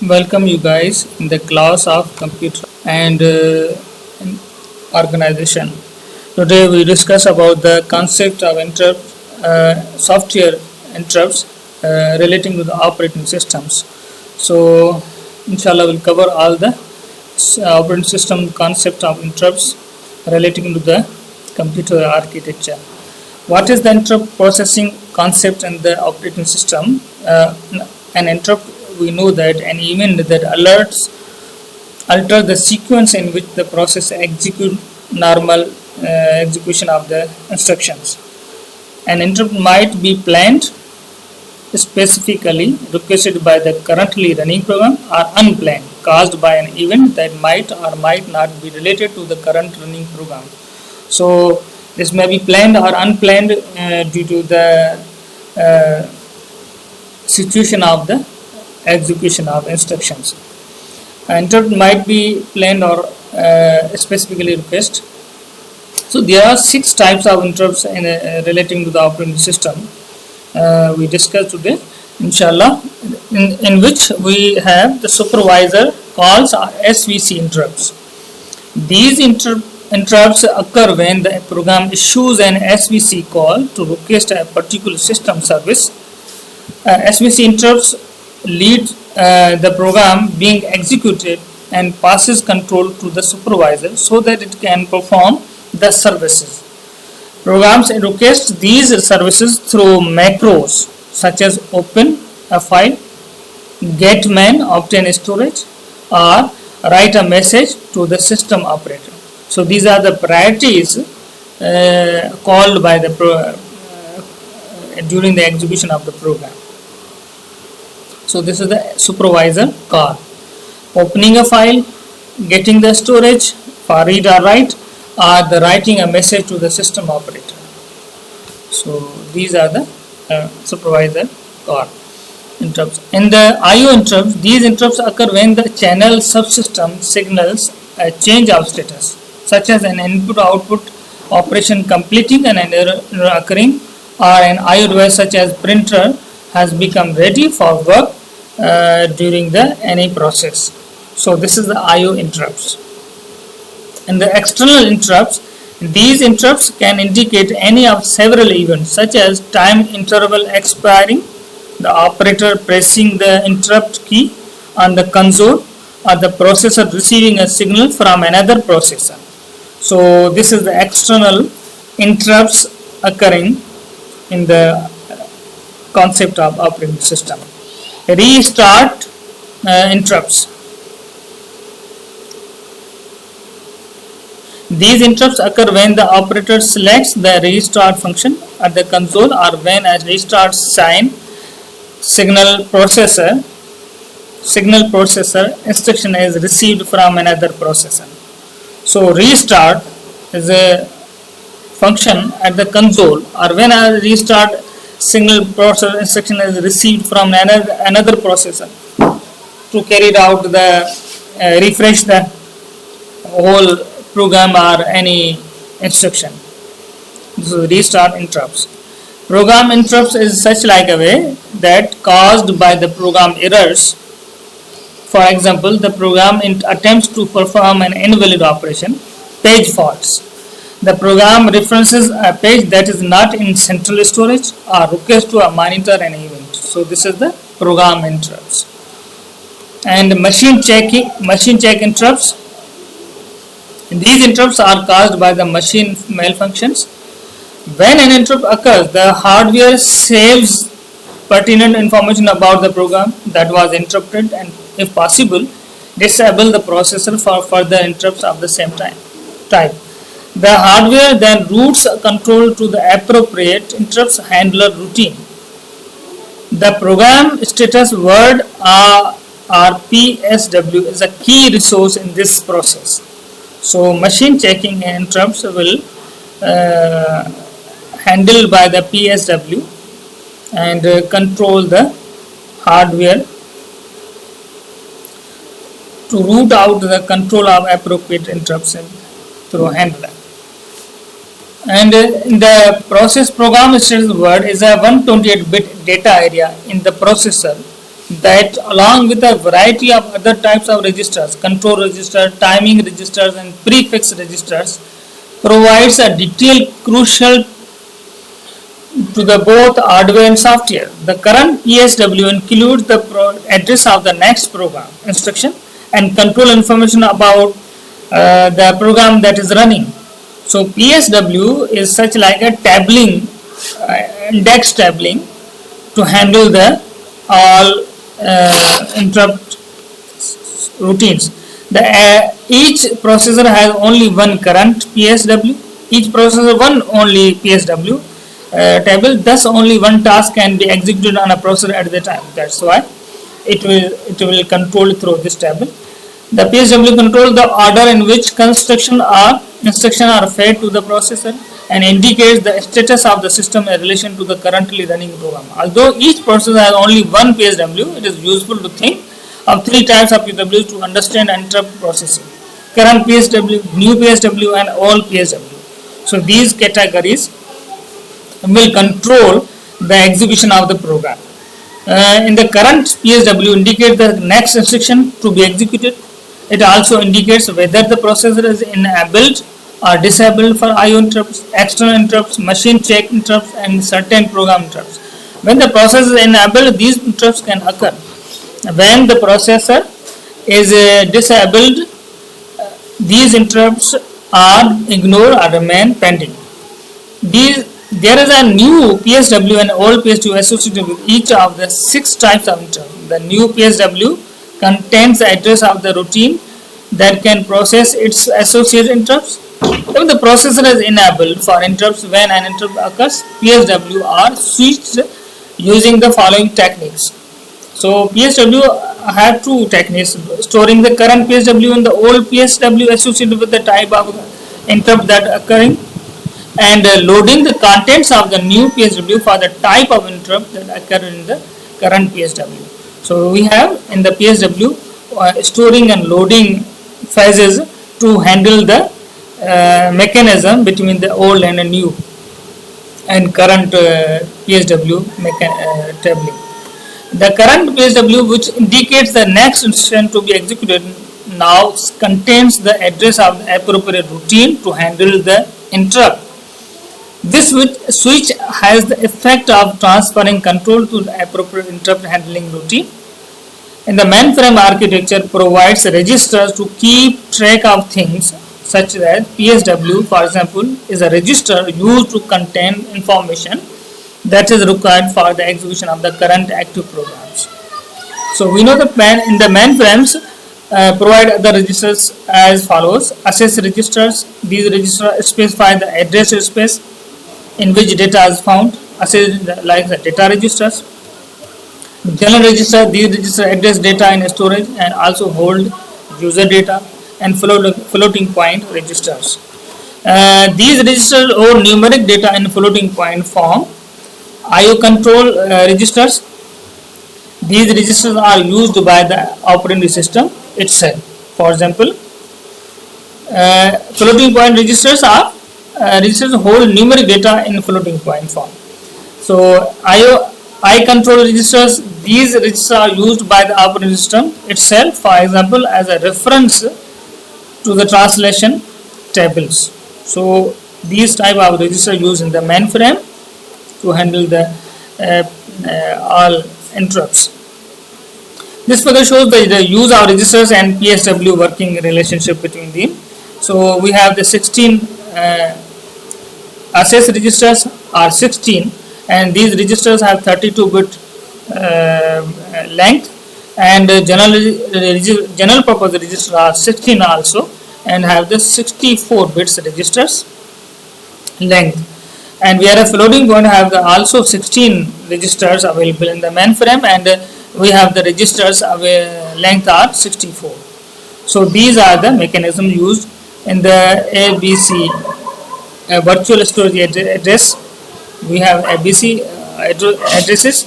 Welcome you guys in the class of computer and organization. Today we discuss about the concept of software interrupts relating to the operating systems. So inshallah we'll cover all the operating system concept of interrupts relating to the computer architecture. What is the interrupt processing concept in the operating system? An interrupt, we know that an event that alter the sequence in which the process execute normal execution of the instructions. An interrupt might be planned, specifically requested by the currently running program, or unplanned, caused by an event that might or might not be related to the current running program. So this may be planned or unplanned due to the situation of the execution of instructions. Interrupt might be planned or specifically requested. So there are 6 types of interrupts relating to the operating system we discussed today, inshallah, in which we have the supervisor calls or SVC interrupts. These interrupts occur when the program issues an SVC call to request a particular system service. SVC interrupts lead the program being executed and passes control to the supervisor so that it can perform the services. Programs request these services through macros such as open a file, get man, obtain storage, or write a message to the system operator. So these are the priorities called by the during the execution of the program. So this is the supervisor call. Opening a file, getting the storage for read or write, or the writing a message to the system operator. So these are the supervisor call interrupts. In the IO interrupts, these interrupts occur when the channel subsystem signals a change of status, such as an input-output operation completing and an error occurring, or an IO device such as printer has become ready for work during any process. So this is the IO interrupts. And the external interrupts, these interrupts can indicate any of several events such as time interval expiring, the operator pressing the interrupt key on the console, or the processor receiving a signal from another processor. So this is the external interrupts occurring in the concept of operating system. Restart interrupts. These interrupts occur when the operator selects the restart function at the console, or when a restart signal processor instruction is received from another processor. So restart is a function at the console, or when a restart signal processor instruction is received from another processor to carry out the refresh the whole program or any instruction. So restart interrupts. Program interrupts is such like a way that caused by the program errors. For example, the program attempts to perform an invalid operation, page faults. The program references a page that is not in central storage, or request to monitor an event. So this is the program interrupts. And machine check interrupts. These interrupts are caused by the machine malfunctions. When an interrupt occurs, the hardware saves pertinent information about the program that was interrupted, and if possible, disable the processor for further interrupts of the same type. The hardware then routes control to the appropriate interrupts handler routine. The program status word or PSW is a key resource in this process. So machine checking interrupts will handled by the PSW and control the hardware to route out the control of appropriate interrupts through handler. And in the process, program status word is a 128-bit data area in the processor that along with a variety of other types of registers, control register, timing registers and prefix registers, provides a detailed crucial to the both hardware and software. The current PSW includes the address of the next program instruction and control information about the program that is running. So PSW is such like a tabling, index tabling to handle the all interrupt routines. Each processor has only one current PSW. Each processor one only PSW table. Thus, only one task can be executed on a processor at the time. That's why it will control through this table. The PSW controls the order in which instructions are fed to the processor and indicates the status of the system in relation to the currently running program. Although each processor has only one PSW, it is useful to think of three types of PSW to understand interrupt processing: current PSW, new PSW, and all PSW. So these categories will control the execution of the program. In the current PSW indicates the next instruction to be executed. It also indicates whether the processor is enabled or disabled for I/O interrupts, external interrupts, machine check interrupts, and certain program interrupts. When the processor is enabled, these interrupts can occur. When the processor is disabled, these interrupts are ignored or remain pending. There is a new PSW and old PSW associated with each of the 6 types of interrupt. The new PSW contains the address of the routine that can process its associated interrupts. If the processor is enabled for interrupts, when an interrupt occurs, PSW are switched using the following techniques. So PSW have 2 techniques: storing the current PSW and the old PSW associated with the type of interrupt that occurring, and loading the contents of the new PSW for the type of interrupt that occur in the current PSW. So we have in the PSW storing and loading phases to handle the mechanism between the old and the new and current PSW tabling. The current PSW, which indicates the next instruction to be executed, now contains the address of the appropriate routine to handle the interrupt. This switch has the effect of transferring control to the appropriate interrupt handling routine. In the mainframe architecture provides registers to keep track of things such as PSW, for example, is a register used to contain information that is required for the execution of the current active programs. So we know in the mainframes provide the registers as follows: access registers. These registers specify the address space in which data is found. Access like the data registers. General register. These registers address data in storage and also hold user data. And floating point registers. These registers hold numeric data in floating point form. I/O control registers. These registers are used by the operating system itself. For example, floating point registers are registers hold numeric data in floating point form. So I control registers. These registers are used by the operating system itself. For example, as a reference to the translation tables. So these type of registers used in the mainframe to handle the all interrupts. This figure shows the use of registers and PSW working relationship between them. So we have the 16 access registers are 16, and these registers have 32-bit length, and general purpose registers are 16 also, and have the 64 bits registers length. And we are a floating point have the also 16 registers available in the mainframe, and we have the registers length are 64. So these are the mechanisms used in the ABC virtual storage address. We have ABC addresses,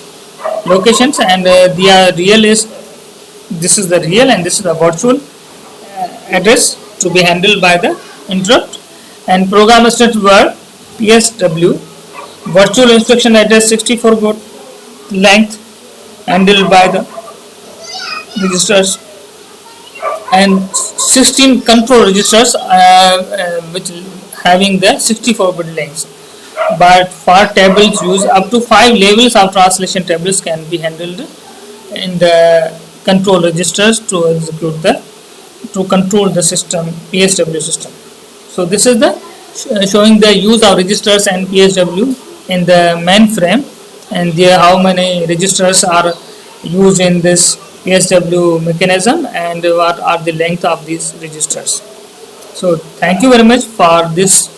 locations, and the real is this is the real and this is the virtual address to be handled by the interrupt. And program instruction were PSW, virtual instruction address 64 bit length handled by the registers and 16 control registers which having the 64-bit lengths. But for tables use, up to 5 levels of translation tables can be handled in the control registers to execute the to control the system PSW system. So this is the showing the use of registers and PSW in the mainframe, and there how many registers are used in this PSW mechanism and what are the length of these registers. So thank you very much for this